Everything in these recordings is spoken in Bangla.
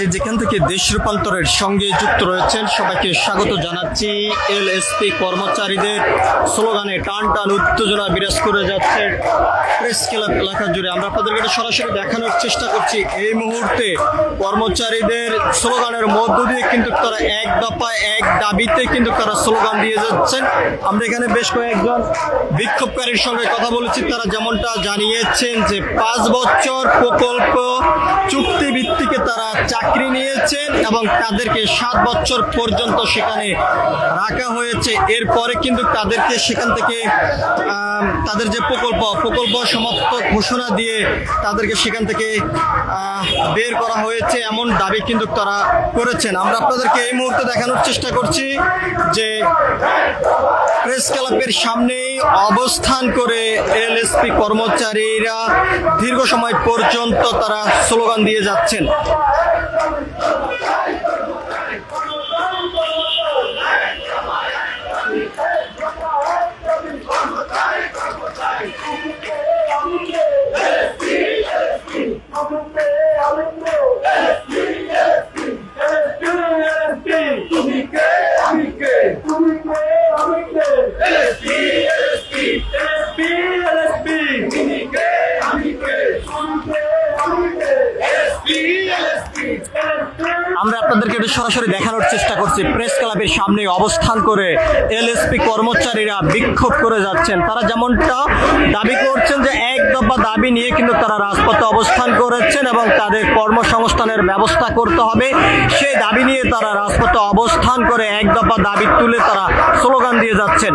যে যেখান থেকে দেশ রূপান্তরের সঙ্গে যুক্ত রয়েছেন সবাইকে স্বাগত জানাচ্ছি। এলএসপি কর্মচারীদের স্লোগানে টান টান উত্তেজনা বিরাজ করে যাচ্ছে প্রেস ক্লাব এলাকা জুড়ে। আমরা আপনাদেরকে এটা সরাসরি দেখানোর চেষ্টা করছি। এই মুহূর্তে কর্মচারীদের স্লোগানের মধ্য দিয়ে কিন্তু তারা এক দফা এক দাবিতে কিন্তু তারা স্লোগান দিয়ে যাচ্ছেন। আমরা এখানে বেশ কয়েকজন বিক্ষোভকারীর সঙ্গে কথা বলেছি। তারা যেমনটা জানিয়েছেন যে 5 বছর প্রকল্প চুক্তি ভিত্তিকে তারা চাকরি নিয়েছেন এবং তাদেরকে 7 বছর পর্যন্ত সেখানে রাখা হয়েছে। এরপরে কিন্তু তাদেরকে সেখান থেকে তাদের যে প্রকল্প সমাপ্ত ঘোষণা দিয়ে তাদেরকে সেখান থেকে বের করা হয়েছে এমন দাবি কিন্তু তারা করেছেন। আমরা আপনাদেরকে এই মুহূর্তে দেখানোর চেষ্টা করছি যে প্রেস ক্লাবের সামনেই অবস্থান করে এলএসপি কর্মচারীরা দীর্ঘ সময় পর্যন্ত তারা স্লোগান দিয়ে যাচ্ছেন। আমরা আপনাদেরকে এটা সরাসরি দেখানোর চেষ্টা করছি। প্রেস ক্লাবের সামনে অবস্থান করে এলএসপি কর্মচারীরা বিক্ষোভ করে যাচ্ছেন। তারা যেমনটা দাবি করছেন যে এক দফা দাবি নিয়ে কিন্তু তারা রাজপথে অবস্থান করেছেন এবং তাদের কর্মসংস্থানের ব্যবস্থা করতে হবে সেই দাবি নিয়ে তারা রাজপথে অবস্থান করে এক দফা দাবি তুলে তারা স্লোগান দিয়ে যাচ্ছেন।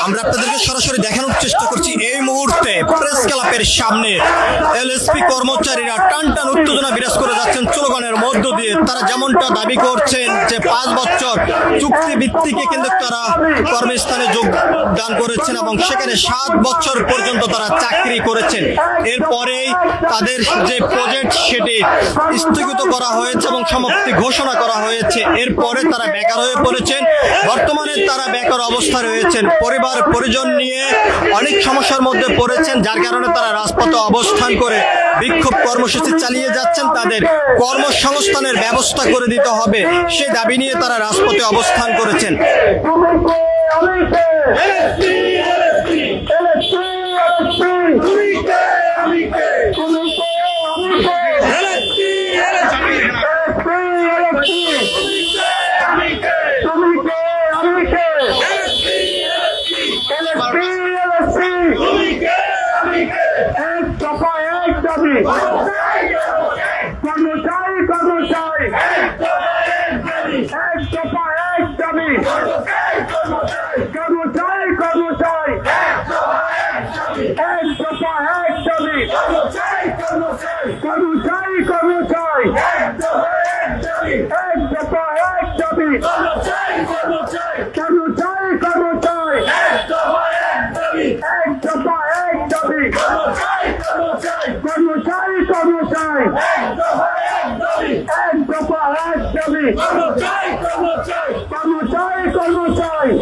আমরা আপনাদেরকে সরাসরি দেখানোর চেষ্টা করছি। এই মুহূর্তে প্রেস ক্লাবের সামনে এলএসপি কর্মচারীরা টান টান উত্তেজনা বিরাজ করে যাচ্ছেন স্লোগানের মধ্য দিয়ে। তারা যেমনটা দাবি করছেন যে 5 বছর চুক্তি ভিত্তিকে কিন্তু তারা কর্মস্থানে যোগদান করেছেন এবং সেখানে 7 বছর পর্যন্ত তারা চাকরি করেছেন। এরপরেই তাদের যে প্রজেক্ট সেটি স্থগিত করা হয়েছে এবং সমাপ্তি ঘোষণা করা হয়েছে। এরপরে তারা বেকার হয়ে পড়েছেন। বর্তমানে তারা বেকার অবস্থায় রয়েছেন, পরিবার পরিজন নিয়ে অনেক সমস্যার মধ্যে পড়েছেন, যার কারণে তারা রাজপথে অবস্থান করে বিক্ষোভ কর্মসূচি চালিয়ে যাচ্ছেন। তাদের কর্মসংস্থানের ব্যবস্থা করে দিতে হবে সেই দাবি নিয়ে তারা রাজপথে অবস্থান করেছেন। কর্মচারী কর্মচারী এক দফা এক দাবি কর্মচারী কর্মচারী এক দফা এক দাবি কর্মচারী কর্মচারী এক দফা এক দাবি কর্মচারী কর্মচারী এক দফা এক দাবি কর্মচারী কর্মচারী এক দফা এক দাবি কর্মচারী কর্মচারী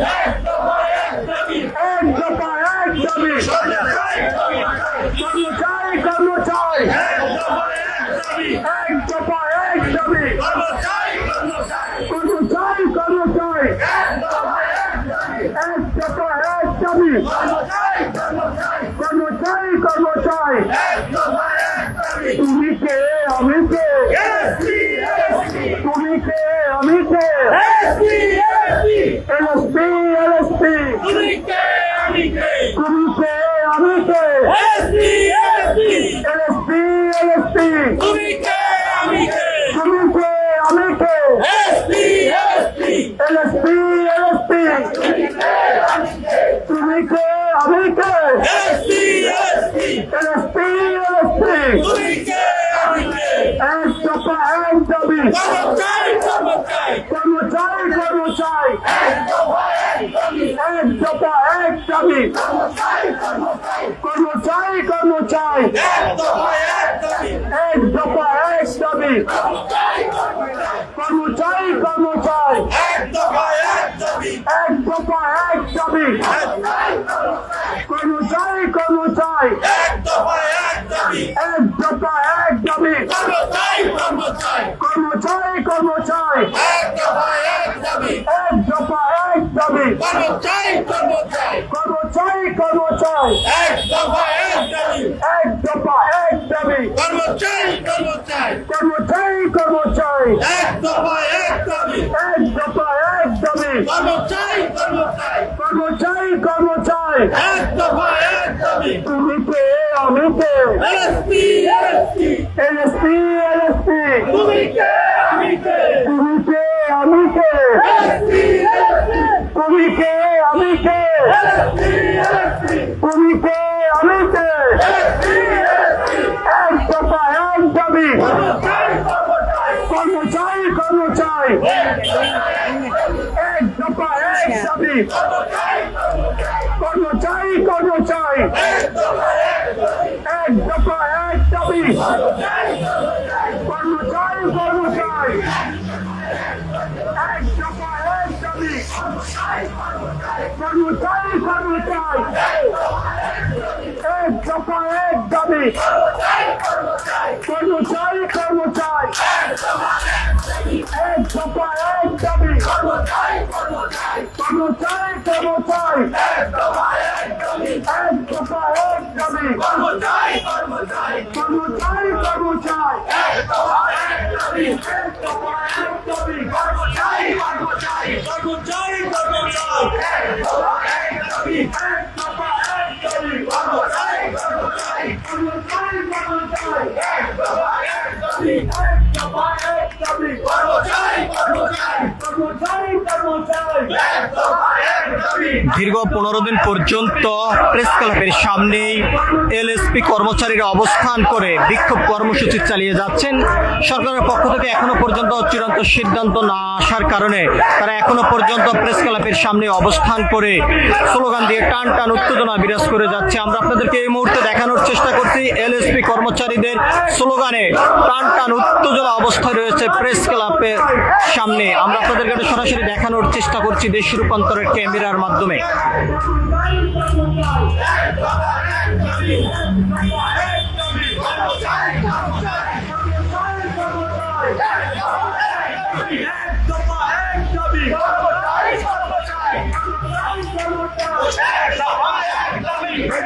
এক দফা এক দাবি কর্মচারী কর্মচারী এক দফা এক দাবি কর্মচারী কর্মচারী এক দফা এক দাবি কর্মচারী কর্মচারী তুমি কে আমি কে তুমি কে আমি কে এলএসপি এলএসপি তুমি কে আমি কে এলএসপি এলএসপি তুমি কে আমি কে এলএসপি এলএসপি তুমি কে আমি কে এলএসপি এলএসপি এক দফা এক দাবি কর্মচারী কর্মচারী এক দফা এক দাবি কর্মচারী কর্মচারী এক দফা এক দাবি কর্মচারী কর্মচারী এক দফা এক দাবি কর্মচারী কর্মচারী এক দফা এক দাবি কর্মচারী কর্মচারী এক দফা এক দাবি কর্মচারী কর্মচারী এক দফা এক দাবি কর্মচারী কর্মচারী এক দফা এক দাবি কর্মচারী কর্মচারী তুমি কে আমি কে এলএসপি এলএসপি তুমি কে আমি কে তুমি কে আমি কে তুমি কে আমি কে এক দফা এক দাবি কর্মচারী কর্মচারী এক দফা এক দাবি কর্মচারী কর্মচারী এক দফা এক দাবি কর্মচারী কর্মচারী এক দফা এক দাবি কর্মচারী কর্মচারী এক দফা এক দাবি কর্মচারী কর্মচারী এক দফা এক দাবি কর্মচারী কর্মচারী এক দফা এক দাবি কর্মচারী কর্মচারী এক দফা এক দাবি কর্মচারী কর্মচারী এক দফা এক দাবি কর্মচারী কর্মচারী এক দফা এক দাবি দীর্ঘ 15 দিন পর্যন্ত প্রেস ক্লাবের সামনে এলএসপি কর্মচারীরা অবস্থান করে বিক্ষোভ কর্মসূচি চালিয়ে যাচ্ছেন। সরকারের পক্ষ থেকে এখনো পর্যন্ত চূড়ান্ত সিদ্ধান্ত না আসার কারণে তারা এখনো পর্যন্ত প্রেস ক্লাবের সামনে অবস্থান করে স্লোগান দিয়ে টান টান উত্তেজনা বিরাজ করে যাচ্ছে। আমরা আপনাদেরকে এই মুহূর্তে দেখানোর চেষ্টা করছি এলএসপি কর্মচারীদের স্লোগানে টান টান উত্তেজনা অবস্থায় রয়েছে প্রেস ক্লাবের সামনে। আমরা আপনাদেরকে সরাসরি দেখানোর চেষ্টা করছি দেশ রূপান্তরের ক্যামেরার মাধ্যমে। এক